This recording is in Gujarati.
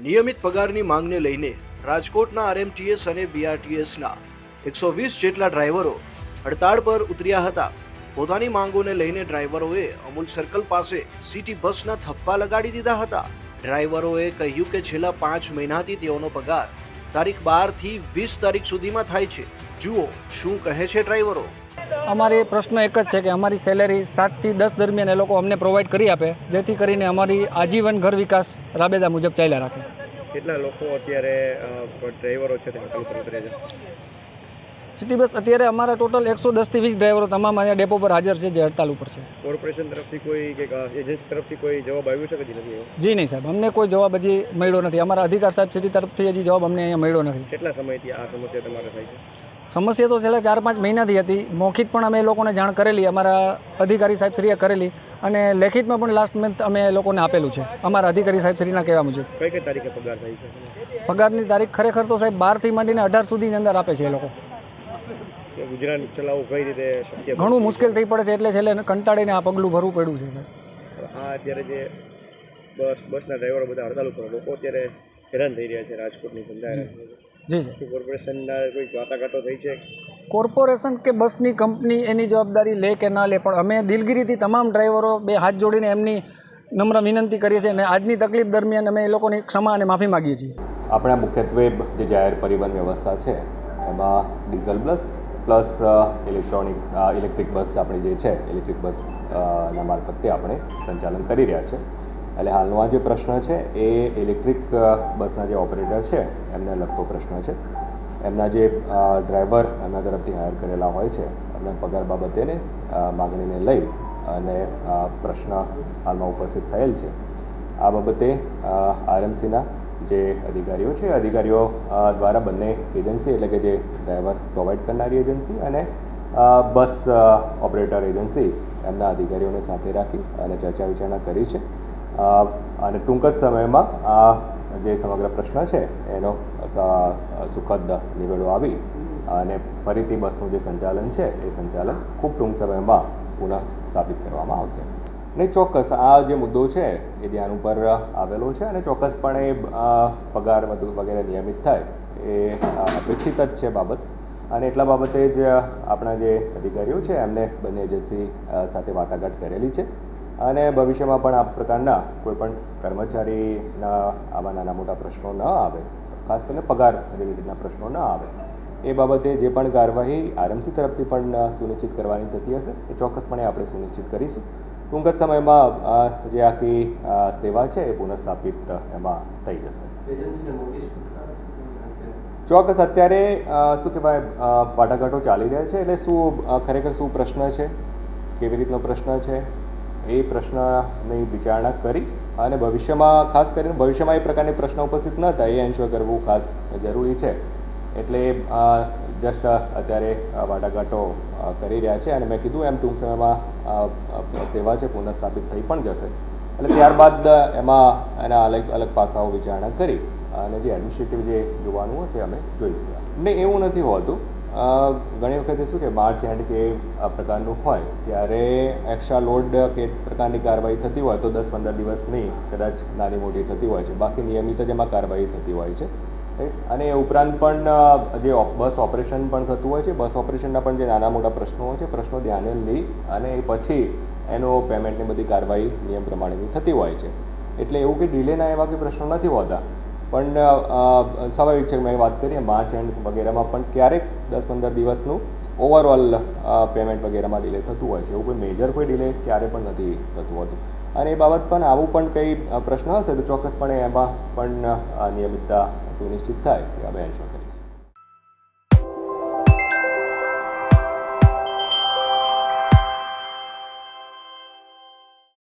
નિયમિત પગારની માંગને લઈને રાજકોટના આરએમટીએસ અને બીઆરટીએસના 120 જેટલા ડ્રાઈવરો હડતાળ પર ઉતર્યા હતા। પોતાની માંગોને લઈને ડ્રાઈવરોએ અમૂલ સર્કલ પાસે સિટી બસના થપ્પા લગાડી દીધા હતા। ડ્રાઈવરોએ કહ્યું કે છેલ્લા 5 મહિનાથી તેઓનો પગાર તારીખ 12 થી 20 તારીખ સુધીમાં થાય છે। જુઓ શું કહે છે ડ્રાઈવરો। અમારી પ્રશ્ન એક જ છે કે અમારી સેલેરી 7 થી 10 દરમિયાન એ લોકો અમને પ્રોવાઈડ કરી આપે, જેથી કરીને અમારી આજીવન ઘર વિકાસ રાબેતા મુજબ ચાલ્યા રાખે। કેટલા લોકો અત્યારે ડ્રાઈવરો છે તે હડતાલ પર ઉતરે છે? સિટી બસ અત્યારે અમારા ટોટલ 110 થી 20 ડ્રાઈવરો તમામ અહીંયા ડેપો પર હાજર છે, જે હડતાલ ઉપર છે। કોર્પોરેશન તરફથી કોઈ કે એજન્સી તરફથી કોઈ જવાબ આવ્યો છે કે નથી આવ્યો? જી નહીં સાહેબ, અમને કોઈ જવાબ હજી મળ્યો નથી। અમારા અધિકાર સાહેબ સિટી તરફથી હજી જવાબ અમને અહીંયા મળ્યો નથી। કેટલા સમયથી આ સમસ્યા તમારે થાય છે? સમસ્યા તો છેલ્લા 4-5 મહિનાથી હતી। મૌખિક પણ અમે એ લોકોને જાણ કરેલી, અમારા અધિકારી સાહેબશ્રીએ કરેલી, અને લેખિતમાં પણ લાસ્ટ મંથ અમે એ લોકોને આપેલું છે અમારા અધિકારી સાહેબશ્રીના કહેવા મુજબ। કઈ કઈ તારીખે પગાર થાય છે? પગારની તારીખ ખરેખર તો સાહેબ 12 થી માંડીને 18 સુધીની અંદર આપે છે એ લોકો। ગુજરાન ચલાવવું કઈ રીતે શક્ય? ઘણું મુશ્કેલ થઈ પડે છે, એટલે છેલ્લે કંટાળીને આ પગલું ભરવું પડ્યું છે। આ અત્યારે જે બસના ડ્રાઈવરો બધા હડતાલ ઉપર, લોકો અત્યારે હેરાન થઈ રહ્યા છે રાજકોટની જનતા। જી સર, કોર્પોરેશનના કોઈ વાટાઘાટો થઈ છે? કોર્પોરેશન કે બસની કંપની એની જવાબદારી લે કે ના લે, પણ અમે દિલગીરીથી તમામ ડ્રાઈવરો બે હાથ જોડીને એમની નમ્ર વિનંતી કરીએ છીએ, અને આજની તકલીફ દરમિયાન અમે એ લોકોની ક્ષમા અને માફી માગીએ છીએ। આપણે મુખ્યત્વે જે જાહેર પરિવહન વ્યવસ્થા છે એમાં ડીઝલ બસ પ્લસ ઇલેક્ટ્રિક બસ આપણી જે છે ઇલેક્ટ્રિક બસના મારફતે આપણે સંચાલન કરી રહ્યા છે। એટલે હાલનો આ જે પ્રશ્ન છે એ ઇલેક્ટ્રિક બસના જે ઓપરેટર છે એમને લગતો પ્રશ્ન છે। એમના જે ડ્રાઈવર એમના તરફથી હાયર કરેલા હોય છે એમના પગાર બાબતેને માગણીને લઈ અને પ્રશ્ન હાલમાં ઉપસ્થિત થયેલ છે। આ બાબતે આરએમસીના જે અધિકારીઓ છે અધિકારીઓ દ્વારા બંને એજન્સી એટલે કે જે ડ્રાઈવર પ્રોવાઈડ કરનારી એજન્સી અને બસ ઓપરેટર એજન્સી એમના અધિકારીઓને સાથે રાખી અને ચર્ચા વિચારણા કરી છે, અને ટૂંક જ સમયમાં આ જે સમગ્ર પ્રશ્ન છે એનો સુખદ નિવેડો આવી અને ફરીથી બસનું જે સંચાલન છે એ સંચાલન ખૂબ ટૂંક સમયમાં પુનઃ સ્થાપિત કરવામાં આવશે। નહીં, ચોક્કસ આ જે મુદ્દો છે એ ધ્યાન ઉપર આવેલો છે, અને ચોક્કસપણે પગાર વગેરે નિયમિત થાય એ અપેક્ષિત જ છે બાબત, અને એટલા બાબતે જ આપણા જે અધિકારીઓ છે એમને બંને એજન્સી સાથે વાટાઘાટ કરેલી છે, અને ભવિષ્યમાં પણ આ પ્રકારના કોઈપણ કર્મચારીના આવા નાના મોટા પ્રશ્નો ન આવે, ખાસ કરીને પગાર રિલેટેડના પ્રશ્નો ન આવે, એ બાબતે જે પણ કાર્યવાહી આરએમસી તરફથી પણ સુનિશ્ચિત કરવાની થતી હશે એ ચોક્કસપણે આપણે સુનિશ્ચિત કરીશું। ટૂંક જ સમયમાં જે આખી સેવા છે એ પુનઃસ્થાપિત એમાં થઈ જશે। ચોક્કસ અત્યારે શું કહેવાય વાટાઘાટો ચાલી રહ્યા છે, એટલે ખરેખર શું પ્રશ્ન છે, કેવી રીતનો પ્રશ્ન છે એ પ્રશ્નની વિચારણા કરી અને ભવિષ્યમાં ખાસ કરીને ભવિષ્યમાં એ પ્રકારની પ્રશ્ન ઉપસ્થિત ન થાય એ એન્શ્યોર કરવું ખાસ જરૂરી છે। એટલે જસ્ટ અત્યારે વાટાઘાટો કરી રહ્યા છે, અને મેં કીધું એમ ટૂંક સમયમાં સેવા છે પુનઃસ્થાપિત થઈ પણ જશે, એટલે ત્યારબાદ એમાં એના અલગ પાસાઓ વિચારણા કરી અને જે એડમિનિસ્ટ્રેટિવ જે જોવાનું હશે અમે જોઈશું। નહીં, એવું નથી હોતું। ઘણી વખતે શું કે માર્ચ એન્ડ કે આ પ્રકારનું હોય ત્યારે એક્સ્ટ્રા લોડ કે પ્રકારની કાર્યવાહી થતી હોય તો 10-15 દિવસની કદાચ નાની મોટી થતી હોય છે, બાકી નિયમિત જ એમાં કાર્યવાહી થતી હોય છે। અને એ ઉપરાંત પણ જે બસ ઓપરેશન પણ થતું હોય છે, બસ ઓપરેશનના પણ જે નાના મોટા પ્રશ્નો હોય છે પ્રશ્નો ધ્યાને લઈ અને પછી એનો પેમેન્ટની બધી કાર્યવાહી નિયમ પ્રમાણેની થતી હોય છે। એટલે એવું કે ડિલેના એવા કે પ્રશ્નો નથી હોતા, પણ સ્વાભાવિક છે કે મેં વાત કરી માર્ચ એન્ડ વગેરેમાં પણ ક્યારેક 10-15 દિવસનું ઓવરઓલ પેમેન્ટ વગેરેમાં ડિલે થતું હોય છે। એવું કોઈ મેજર કોઈ ડિલે ક્યારે પણ નથી થતું હોતું, અને એ બાબત પણ આવું પણ કંઈ પ્રશ્ન હશે તો ચોક્કસપણે એમાં પણ નિયમિતતા સુનિશ્ચિત થાય એ અમે એન્શ્યોર કરીએ।